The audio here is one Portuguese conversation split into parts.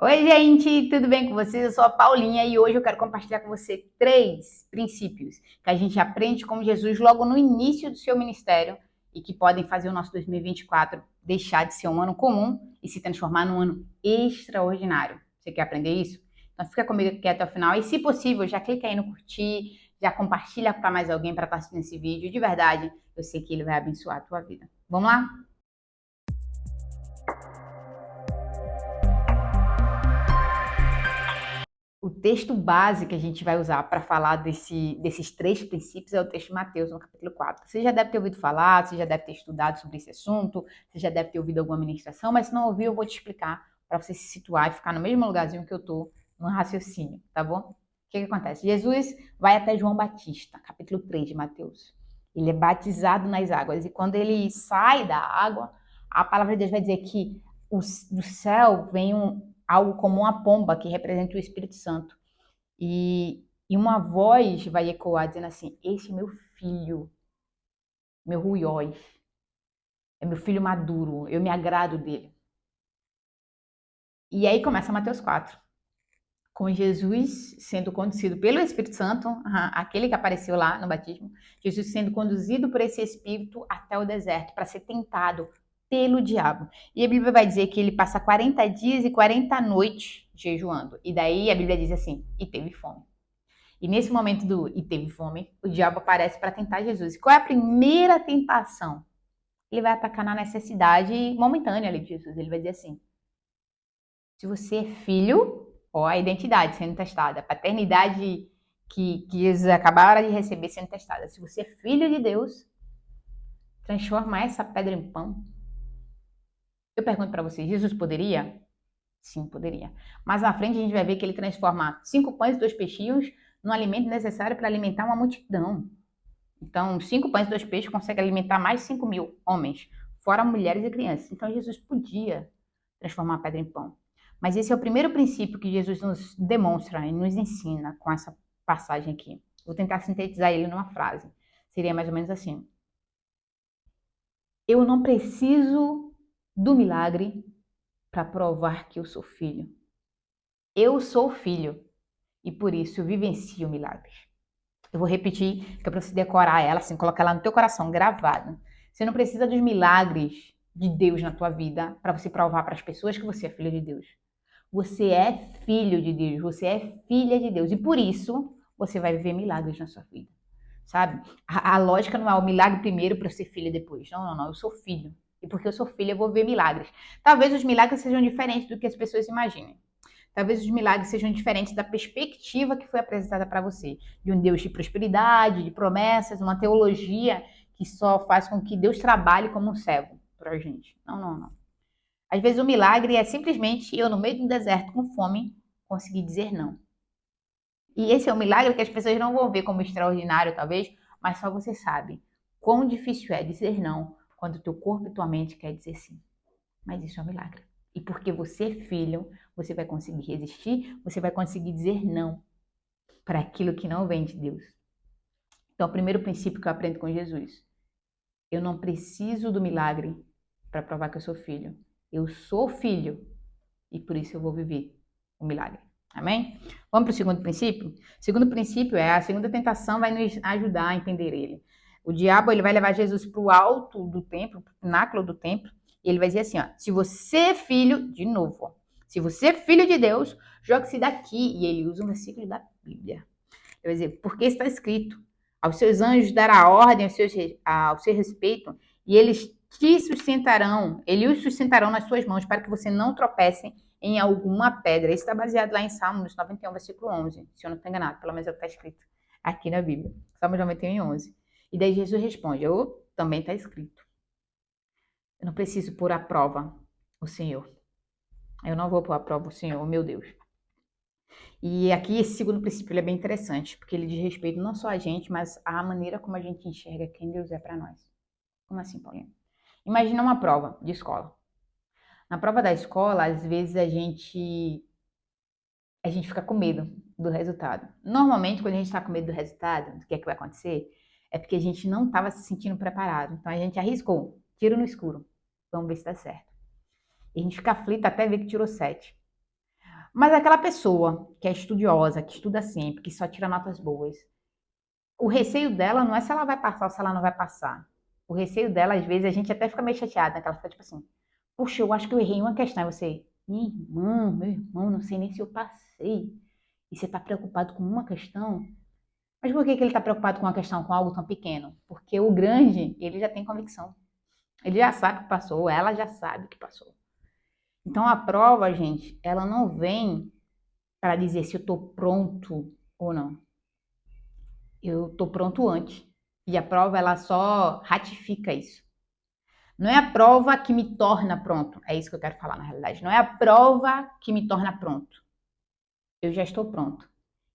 Oi, gente, tudo bem com vocês? Eu sou a Paulinha e hoje eu quero compartilhar com você 3 princípios que a gente aprende com Jesus logo no início do seu ministério e que podem fazer o nosso 2024 deixar de ser um ano comum e se transformar num ano extraordinário. Você quer aprender isso? Então fica comigo aqui até o final e, se possível, já clica aí no curtir, já compartilha para mais alguém para estar assistindo esse vídeo. De verdade, eu sei que ele vai abençoar a tua vida. Vamos lá? O texto base que a gente vai usar para falar desses 3 princípios é o texto de Mateus, no capítulo 4. Você já deve ter ouvido falar, você já deve ter estudado sobre esse assunto, você já deve ter ouvido alguma ministração, mas se não ouviu, eu vou te explicar para você se situar e ficar no mesmo lugarzinho que eu estou no raciocínio, tá bom? O que acontece? Jesus vai até João Batista, capítulo 3 de Mateus. Ele é batizado nas águas e quando ele sai da água, a palavra de Deus vai dizer que do céu vem algo como uma pomba que representa o Espírito Santo. E uma voz vai ecoar dizendo assim: Este é meu filho, meu ruiós, é meu filho maduro, eu me agrado dele. E aí começa Mateus 4, com Jesus sendo conduzido pelo Espírito Santo, aquele que apareceu lá no batismo, Jesus sendo conduzido por esse Espírito até o deserto para ser tentado pelo diabo. E a Bíblia vai dizer que ele passa 40 dias e 40 noites jejuando. E daí a Bíblia diz assim: e teve fome. E nesse momento e teve fome, o diabo aparece para tentar Jesus. E qual é a primeira tentação? Ele vai atacar na necessidade momentânea ali de Jesus. Ele vai dizer assim: se você é filho, ó, a identidade sendo testada, a paternidade que Jesus acabaram de receber sendo testada. Se você é filho de Deus, transforma essa pedra em pão. Eu pergunto para você, Jesus poderia? Sim, poderia. Mas na frente a gente vai ver que ele transforma 5 pães e 2 peixinhos no alimento necessário para alimentar uma multidão. Então, 5 pães e 2 peixes conseguem alimentar mais de 5.000 homens, fora mulheres e crianças. Então, Jesus podia transformar a pedra em pão. Mas esse é o primeiro princípio que Jesus nos demonstra e nos ensina com essa passagem aqui. Vou tentar sintetizar ele numa frase. Seria mais ou menos assim: eu não preciso do milagre para provar que eu sou filho. Eu sou filho e por isso eu vivencio milagres. Eu vou repetir, que é para você decorar ela, assim, colocar ela no teu coração, gravada. Você não precisa dos milagres de Deus na tua vida para você provar para as pessoas que você é filho de Deus. Você é filho de Deus, você é filha de Deus. E por isso, você vai viver milagres na sua vida. Sabe? A lógica não é o milagre primeiro para eu ser filha depois. Não, não, não. Eu sou filho. E porque eu sou filha, eu vou ver milagres. Talvez os milagres sejam diferentes do que as pessoas imaginem. Talvez os milagres sejam diferentes da perspectiva que foi apresentada para você. De um Deus de prosperidade, de promessas, uma teologia que só faz com que Deus trabalhe como um servo para a gente. Não, não, não. Às vezes o milagre é simplesmente eu, no meio de um deserto com fome, conseguir dizer não. E esse é um milagre que as pessoas não vão ver como extraordinário, talvez, mas só você sabe quão difícil é dizer não quando teu corpo e tua mente quer dizer sim. Mas isso é um milagre. E porque você é filho, você vai conseguir resistir, você vai conseguir dizer não para aquilo que não vem de Deus. Então, o primeiro princípio que eu aprendo com Jesus: eu não preciso do milagre para provar que eu sou filho. Eu sou filho e por isso eu vou viver o milagre. Amém? Vamos para o segundo princípio? O segundo princípio é a segunda tentação vai nos ajudar a entender ele. O diabo ele vai levar Jesus para o alto do templo, para o pináculo do templo, e ele vai dizer assim: ó, se você é filho, de novo, ó, se você é filho de Deus, jogue-se daqui. E ele usa um versículo da Bíblia. Ele vai dizer: porque está escrito, aos seus anjos dará ordem ao seu respeito, e eles te sustentarão, eles os sustentarão nas suas mãos, para que você não tropece em alguma pedra. Isso está baseado lá em Salmos 91, versículo 11, se eu não estou enganado, pelo menos é o que está escrito aqui na Bíblia. Salmos 91, 11. E daí Jesus responde: também está escrito. Eu não preciso pôr à prova o Senhor. Eu não vou pôr à prova o Senhor, meu Deus. E aqui esse segundo princípio ele é bem interessante, porque ele diz respeito não só a gente, mas à maneira como a gente enxerga quem Deus é para nós. Como assim, Paulinha? Imagina uma prova de escola. Na prova da escola, às vezes a gente fica com medo do resultado. Normalmente, quando a gente está com medo do resultado, do que é que vai acontecer, é porque a gente não estava se sentindo preparado. Então a gente arriscou, tiro no escuro. Vamos ver se dá certo. E a gente fica aflito até ver que tirou 7. Mas aquela pessoa que é estudiosa, que estuda sempre, que só tira notas boas, o receio dela não é se ela vai passar ou se ela não vai passar. O receio dela, às vezes, a gente até fica meio chateada, né? Que ela fica tipo assim, puxa, eu acho que eu errei uma questão. E você, meu irmão, não sei nem se eu passei. E você está preocupado com uma questão? Mas por que ele está preocupado com uma questão, com algo tão pequeno? Porque o grande, ele já tem convicção. Ele já sabe que passou, ela já sabe que passou. Então a prova, gente, ela não vem para dizer se eu estou pronto ou não. Eu estou pronto antes. E a prova, ela só ratifica isso. Não é a prova que me torna pronto. É isso que eu quero falar, na realidade. Não é a prova que me torna pronto. Eu já estou pronto.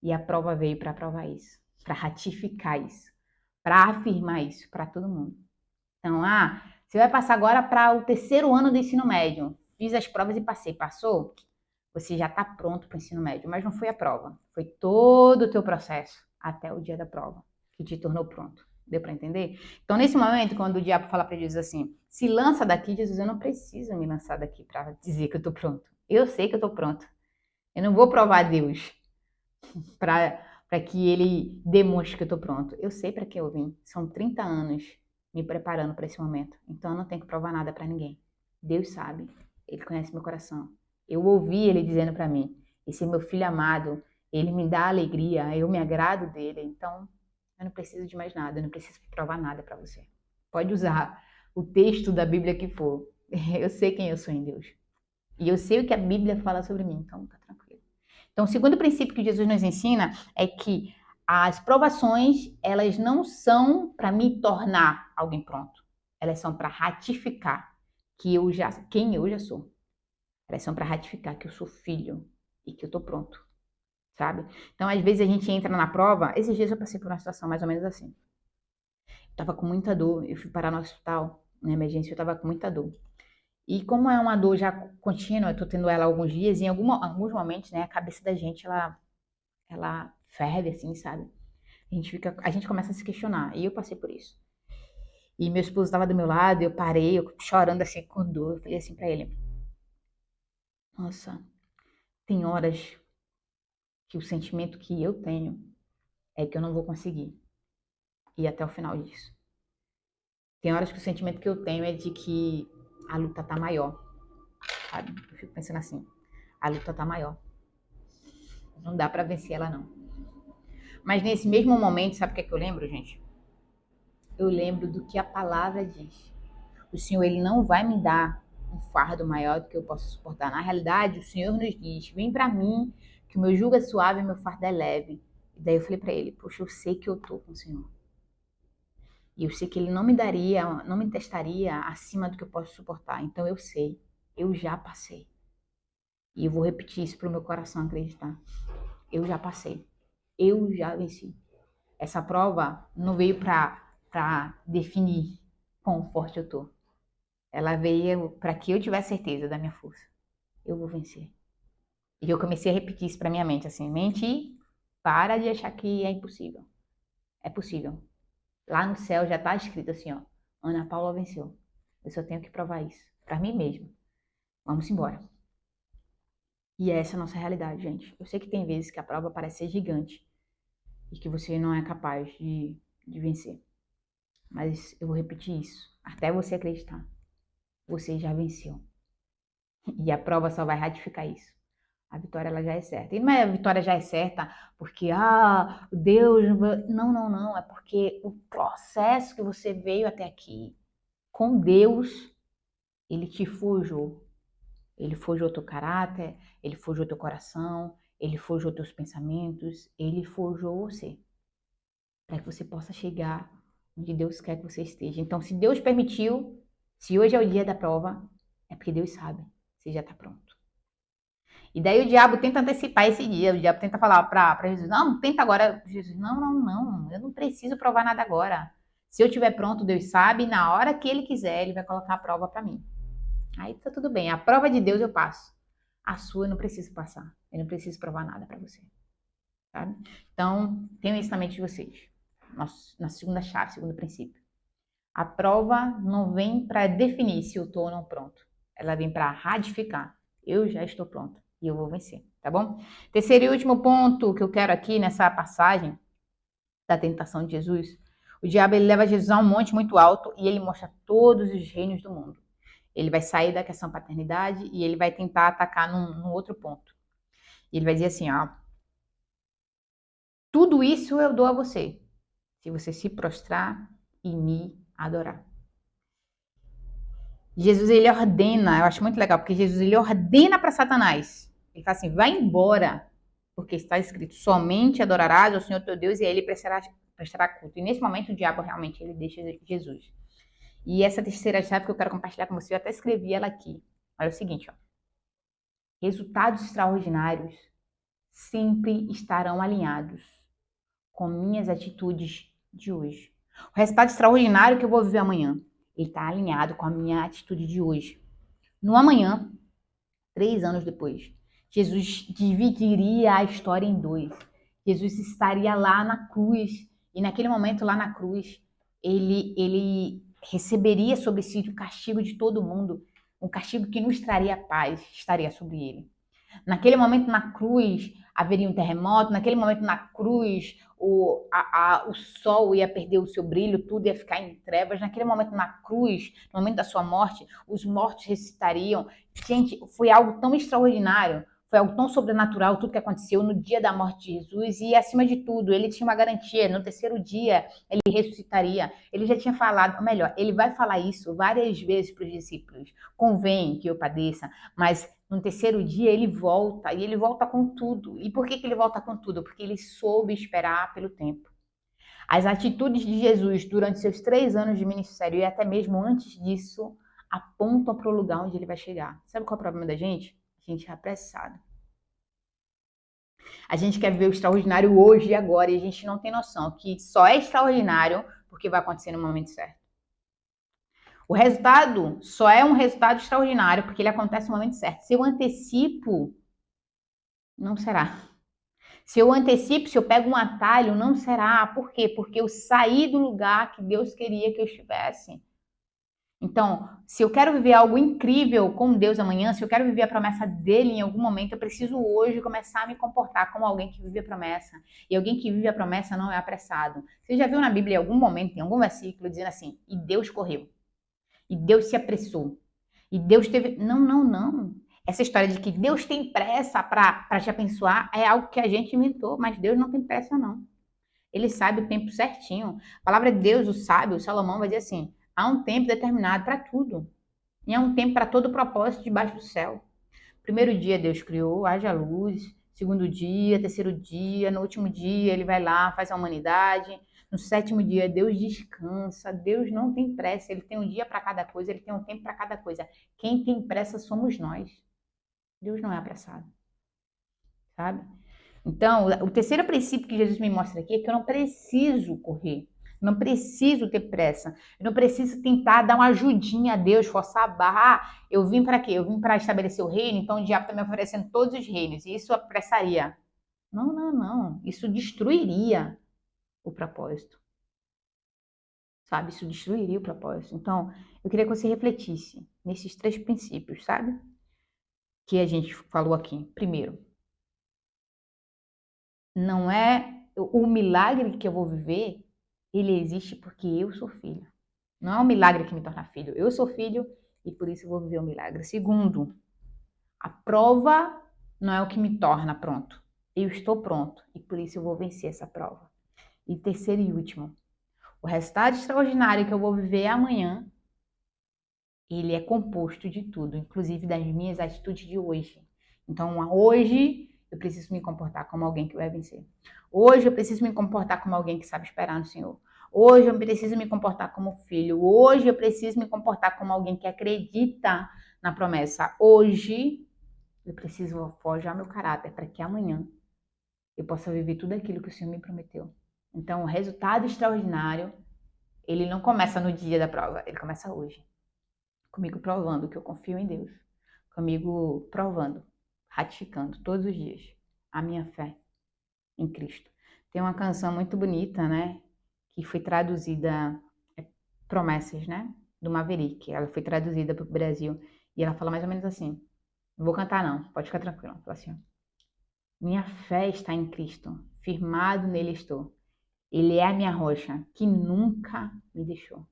E a prova veio para provar isso, para ratificar isso, para afirmar isso para todo mundo. Então, você vai passar agora para o terceiro ano do ensino médio. Fiz as provas e passei. Passou? Você já está pronto para o ensino médio. Mas não foi a prova. Foi todo o teu processo até o dia da prova que te tornou pronto. Deu para entender? Então, nesse momento, quando o diabo fala para Jesus assim, se lança daqui, Jesus, eu não preciso me lançar daqui para dizer que eu estou pronto. Eu sei que eu estou pronto. Eu não vou provar a Deus para que ele demonstre que eu estou pronto. Eu sei para que eu vim. São 30 anos me preparando para esse momento. Então eu não tenho que provar nada para ninguém. Deus sabe. Ele conhece meu coração. Eu ouvi ele dizendo para mim: esse é meu filho amado, ele me dá alegria, eu me agrado dele. Então eu não preciso de mais nada, eu não preciso provar nada para você. Pode usar o texto da Bíblia que for. Eu sei quem eu sou em Deus. E eu sei o que a Bíblia fala sobre mim, então tá tranquilo. Então, o segundo princípio que Jesus nos ensina é que as provações, elas não são para me tornar alguém pronto. Elas são para ratificar quem eu já sou. Elas são para ratificar que eu sou filho e que eu tô pronto, sabe? Então, às vezes a gente entra na prova. Esses dias eu passei por uma situação mais ou menos assim. Eu tava com muita dor, eu fui parar no hospital, na emergência, eu tava com muita dor. E como é uma dor já contínua, eu tô tendo ela há alguns dias, e em alguns momentos, né, a cabeça da gente, ela ferve, assim, sabe? A gente começa a se questionar, e eu passei por isso. E meu esposo estava do meu lado, eu parei, eu chorando assim com dor, eu falei assim pra ele: nossa, tem horas que o sentimento que eu tenho é que eu não vou conseguir ir até o final disso. Tem horas que o sentimento que eu tenho é de que a luta tá maior, sabe? Eu fico pensando assim, a luta tá maior. Não dá pra vencer ela, não. Mas nesse mesmo momento, sabe o que é que eu lembro, gente? Eu lembro do que a palavra diz. O Senhor, ele não vai me dar um fardo maior do que eu possa suportar. Na realidade, o Senhor nos diz: vem para mim, que o meu jugo é suave e o meu fardo é leve. E daí eu falei para ele: poxa, eu sei que eu tô com o Senhor. E eu sei que ele não me daria, não me testaria acima do que eu posso suportar. Então eu sei, eu já passei. E eu vou repetir isso para o meu coração acreditar. Eu já passei. Eu já venci. Essa prova não veio para definir quão forte eu tô. Ela veio para que eu tivesse certeza da minha força. Eu vou vencer. E eu comecei a repetir isso para minha mente, assim, mente, para de achar que é impossível. É possível. Lá no céu já tá escrito assim, ó, Ana Paula venceu. Eu só tenho que provar isso para mim mesma. Vamos embora. E essa é a nossa realidade, gente. Eu sei que tem vezes que a prova parece ser gigante e que você não é capaz de vencer. Mas eu vou repetir isso até você acreditar. Você já venceu. E a prova só vai ratificar isso. A vitória ela já é certa. E não é a vitória já é certa porque, Deus. Não, não, não. É porque o processo que você veio até aqui com Deus, ele te forjou. Ele forjou teu caráter, ele forjou teu coração, ele forjou teus pensamentos, ele forjou você. Para que você possa chegar onde Deus quer que você esteja. Então, se Deus permitiu, se hoje é o dia da prova, é porque Deus sabe, você já está pronto. E daí o diabo tenta antecipar esse dia, o diabo tenta falar para Jesus, não, tenta agora. Jesus, não, não, não, eu não preciso provar nada agora. Se eu estiver pronto, Deus sabe, e na hora que Ele quiser, Ele vai colocar a prova para mim. Aí tá tudo bem, a prova de Deus eu passo. A sua eu não preciso passar, eu não preciso provar nada para você. Sabe? Então, tenham isso na mente de vocês. Na segunda chave, segundo princípio. A prova não vem para definir se eu estou ou não pronto. Ela vem para ratificar. Eu já estou pronto. e eu vou vencer, tá bom? Terceiro e último ponto que eu quero aqui nessa passagem da tentação de Jesus. O diabo ele leva Jesus a um monte muito alto e ele mostra todos os reinos do mundo. Ele vai sair da questão paternidade e ele vai tentar atacar num outro ponto. Ele vai dizer assim, ó, tudo isso eu dou a você, se você se prostrar e me adorar. Jesus, ele ordena, eu acho muito legal, porque Jesus, ele ordena para Satanás. Ele fala assim, vai embora, porque está escrito, somente adorarás ao Senhor teu Deus e a ele prestará culto. E nesse momento o diabo realmente, ele deixa Jesus. E essa terceira chave que eu quero compartilhar com você, eu até escrevi ela aqui. Olha o seguinte, ó. Resultados extraordinários sempre estarão alinhados com minhas atitudes de hoje. O resultado extraordinário que eu vou viver amanhã, ele está alinhado com a minha atitude de hoje. No amanhã, 3 anos depois, Jesus dividiria a história em 2. Jesus estaria lá na cruz, e naquele momento lá na cruz, ele receberia sobre si o castigo de todo mundo, um castigo que nos traria paz, estaria sobre ele. Naquele momento na cruz haveria um terremoto, naquele momento na cruz o sol ia perder o seu brilho, tudo ia ficar em trevas. Naquele momento na cruz, no momento da sua morte, os mortos ressuscitariam. Gente, foi algo tão extraordinário, foi algo tão sobrenatural tudo que aconteceu no dia da morte de Jesus e acima de tudo, ele tinha uma garantia, no terceiro dia ele ressuscitaria. Ele já tinha falado, ou melhor, ele vai falar isso várias vezes para os discípulos. Convém que eu padeça, mas no terceiro dia ele volta, e ele volta com tudo. E por que ele volta com tudo? Porque ele soube esperar pelo tempo. As atitudes de Jesus durante seus 3 anos de ministério e até mesmo antes disso apontam para o lugar onde ele vai chegar. Sabe qual é o problema da gente? A gente é apressado. A gente quer ver o extraordinário hoje e agora e a gente não tem noção que só é extraordinário porque vai acontecer no momento certo. O resultado só é um resultado extraordinário porque ele acontece no momento certo. Se eu antecipo, não será. Se eu antecipo, se eu pego um atalho, não será. Por quê? Porque eu saí do lugar que Deus queria que eu estivesse. Então, se eu quero viver algo incrível com Deus amanhã, se eu quero viver a promessa dele em algum momento, eu preciso hoje começar a me comportar como alguém que vive a promessa. E alguém que vive a promessa não é apressado. Você já viu na Bíblia em algum momento, em algum versículo, dizendo assim, e Deus correu. E Deus se apressou. E Deus teve... Não, não, não. Essa história de que Deus tem pressa para te abençoar é algo que a gente inventou, mas Deus não tem pressa, não. Ele sabe o tempo certinho. A palavra de Deus, o sábio, o Salomão, vai dizer assim, há um tempo determinado para tudo. E há um tempo para todo propósito debaixo do céu. Primeiro dia Deus criou, haja luz. Segundo dia, terceiro dia, no último dia ele vai lá, faz a humanidade. No sétimo dia, Deus descansa. Deus não tem pressa. Ele tem um dia para cada coisa, ele tem um tempo para cada coisa. Quem tem pressa somos nós. Deus não é apressado. Sabe? Então, o terceiro princípio que Jesus me mostra aqui é que eu não preciso correr. Não preciso ter pressa. Eu não preciso tentar dar uma ajudinha a Deus, forçar a barra. Ah, eu vim para quê? Eu vim para estabelecer o reino, então o diabo está me oferecendo todos os reinos. E isso apressaria. Não, não, não. Isso destruiria o propósito. Sabe? Isso destruiria o propósito. Então, eu queria que você refletisse nesses 3 princípios, sabe? Que a gente falou aqui. Primeiro, não é o milagre que eu vou viver, ele existe porque eu sou filho. Não é um milagre que me torna filho. Eu sou filho e por isso eu vou viver o milagre. Segundo, a prova não é o que me torna pronto. Eu estou pronto e por isso eu vou vencer essa prova. E terceiro e último, o resultado extraordinário que eu vou viver amanhã, ele é composto de tudo, inclusive das minhas atitudes de hoje. Então, hoje eu preciso me comportar como alguém que vai vencer. Hoje eu preciso me comportar como alguém que sabe esperar no Senhor. Hoje eu preciso me comportar como filho. Hoje eu preciso me comportar como alguém que acredita na promessa. Hoje eu preciso forjar meu caráter para que amanhã eu possa viver tudo aquilo que o Senhor me prometeu. Então, o resultado extraordinário, ele não começa no dia da prova, ele começa hoje. Comigo provando que eu confio em Deus. Comigo provando, ratificando todos os dias a minha fé em Cristo. Tem uma canção muito bonita, né? Que foi traduzida, Promessas, né? Do Maverick. Ela foi traduzida para o Brasil. E ela fala mais ou menos assim. Não vou cantar não, pode ficar tranquilo. Fala assim, ó. Minha fé está em Cristo, firmado nele estou. Ele é a minha rocha, que nunca me deixou.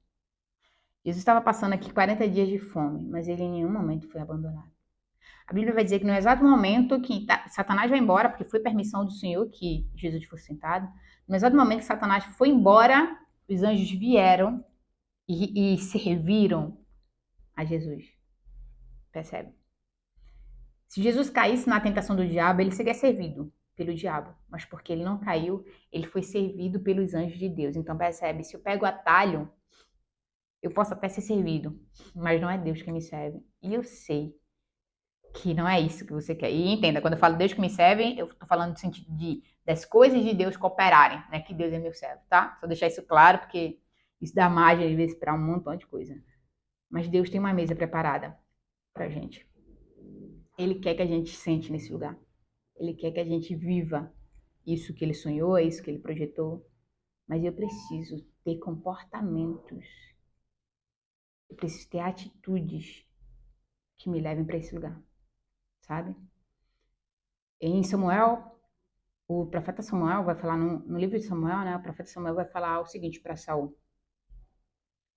Jesus estava passando aqui 40 dias de fome, mas ele em nenhum momento foi abandonado. A Bíblia vai dizer que no exato momento que Satanás vai embora, porque foi permissão do Senhor que Jesus fosse sentado, no exato momento que Satanás foi embora, os anjos vieram e serviram a Jesus. Percebe? Se Jesus caísse na tentação do diabo, ele seria servido pelo diabo. Mas porque ele não caiu, ele foi servido pelos anjos de Deus. Então percebe, se eu pego o atalho, eu posso até ser servido, mas não é Deus que me serve. E eu sei que não é isso que você quer. E entenda, quando eu falo Deus que me serve, eu tô falando no sentido das coisas de Deus cooperarem, né? Que Deus é meu servo, tá? Só deixar isso claro, porque isso dá margem, às vezes, para um montão de coisa. Mas Deus tem uma mesa preparada pra gente. Ele quer que a gente sente nesse lugar. Ele quer que a gente viva isso que ele sonhou, isso que ele projetou. Mas eu preciso ter comportamentos. Eu preciso ter atitudes que me levem para esse lugar, sabe? Em Samuel, o profeta Samuel vai falar no livro de Samuel, né? O profeta Samuel vai falar o seguinte para Saul: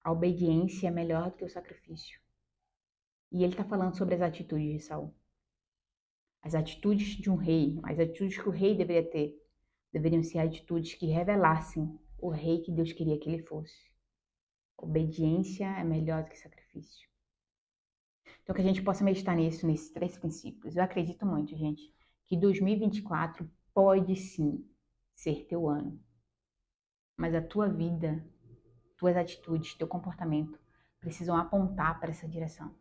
a obediência é melhor do que o sacrifício. E ele está falando sobre as atitudes de Saul. As atitudes de um rei, as atitudes que o rei deveria ter, deveriam ser atitudes que revelassem o rei que Deus queria que ele fosse. Obediência é melhor do que sacrifício. Então, que a gente possa meditar nisso, nesses 3 princípios. Eu acredito muito, gente, que 2024 pode sim ser teu ano. Mas a tua vida, tuas atitudes, teu comportamento precisam apontar para essa direção.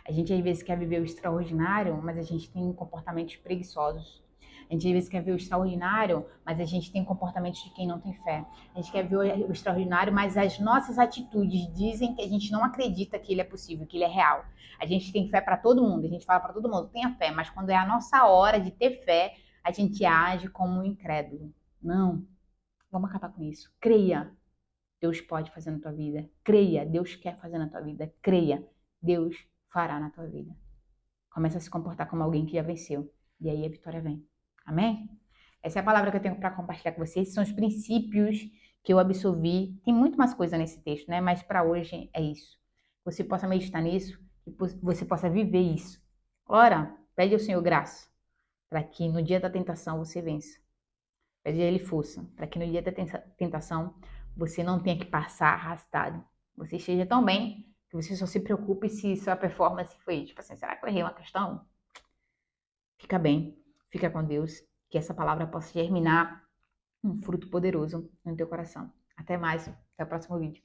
A gente às vezes quer viver o extraordinário, mas a gente tem comportamentos preguiçosos. A gente às vezes quer ver o extraordinário, mas a gente tem comportamentos de quem não tem fé. A gente quer ver o extraordinário, mas as nossas atitudes dizem que a gente não acredita que ele é possível, que ele é real. A gente tem fé para todo mundo, a gente fala para todo mundo, tenha fé, mas quando é a nossa hora de ter fé, a gente age como um incrédulo. Não, vamos acabar com isso. Creia, Deus pode fazer na tua vida. Creia, Deus quer fazer na tua vida. Creia, Deus fará na tua vida. Começa a se comportar como alguém que já venceu. E aí a vitória vem. Amém? Essa é a palavra que eu tenho para compartilhar com vocês. Esses são os princípios que eu absorvi. Tem muito mais coisa nesse texto, né? Mas para hoje é isso. Você possa meditar nisso e você possa viver isso. Ora, pede ao Senhor graça para que no dia da tentação você vença. Pede a Ele força para que no dia da tentação você não tenha que passar arrastado. Você esteja tão bem que você só se preocupe se sua performance foi, tipo assim, será que eu errei uma questão? Fica bem, fica com Deus, que essa palavra possa germinar um fruto poderoso no teu coração. Até mais, até o próximo vídeo.